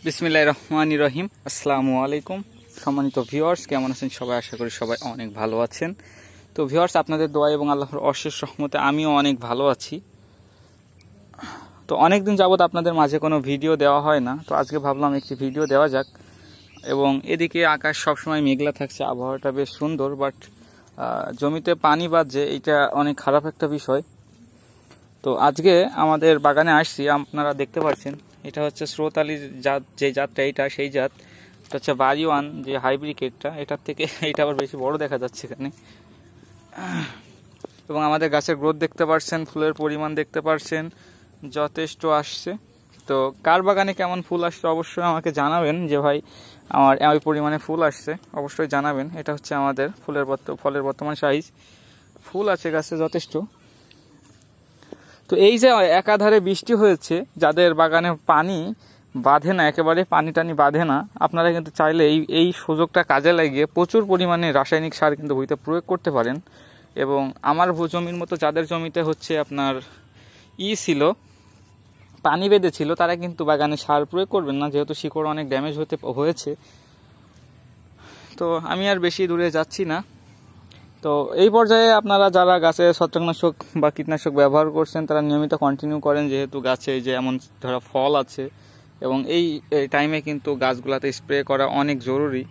বিসমিল্লাহির রহমানির রহিম। আসসালামু আলাইকুম সম্মানিত ভিউয়ার্স, কেমন আছেন সবাই? আশা করি সবাই অনেক ভালো আছেন। তো ভিউয়ার্স, আপনাদের দোয়া এবং আল্লাহর অশেষ রহমতে আমিও অনেক ভালো আছি। তো অনেক দিন যাবত আপনাদের মাঝে কোনো ভিডিও দেওয়া হয় না, তো আজকে ভাবলাম একটি ভিডিও দেওয়া যাক। এবং এদিকে আকাশ সবসময় মেঘলা থাকছে, আবহাওয়াটা বেশ সুন্দর, বাট জমিতে পানি বাজছে, এটা অনেক খারাপ একটা বিষয়। তো আজকে আমাদের বাগানে আসছি, আপনারা দেখতে পাচ্ছেন এটা হচ্ছে স্রোত আলীর জাত, যে জাতটা এইটা সেই জাত। এটা হচ্ছে বাড়িওয়ান যে হাইব্রিকেটটা, এটার থেকে এইটা আবার বেশি বড় দেখা যাচ্ছে এখানে। এবং আমাদের গাছের গ্রোথ দেখতে পাচ্ছেন, ফুলের পরিমাণ দেখতে পাচ্ছেন, যথেষ্ট আসছে। তো কার বাগানে কেমন ফুল আসছে অবশ্যই আমাকে জানাবেন, যে ভাই আমার ওই পরিমাণে ফুল আসছে অবশ্যই জানাবেন। এটা হচ্ছে আমাদের ফলের বর্তমান সাইজ, ফুল আছে গাছে যথেষ্ট। তো এই যে একাধারে বৃষ্টি হয়েছে, যাদের বাগানে পানি বাঁধে না, একেবারে পানি টানি বাঁধে না, আপনারা কিন্তু চাইলে এই সুযোগটা কাজে লাগিয়ে প্রচুর পরিমাণে রাসায়নিক সার কিন্তু ভুঁইতে প্রয়োগ করতে পারেন। এবং আমার জমির মতো যাদের জমিতে হচ্ছে আপনার ছিল, পানি বেঁধেছিল, তারা কিন্তু বাগানে সার প্রয়োগ করবেন না, যেহেতু শিকড় অনেক ড্যামেজ হয়েছে। তো আমি আর বেশি দূরে যাচ্ছি না। তো এই পর্যায়ে আপনারা যারা গাছে ছত্রাকনাশক বা কীটনাশক ব্যবহার করছেন, তারা নিয়মিত কন্টিনিউ করেন, যেহেতু গাছে যে এমন ধরা ফল আছে, এবং এই টাইমে কিন্তু গাছগুলোতে স্প্রে করা অনেক জরুরি।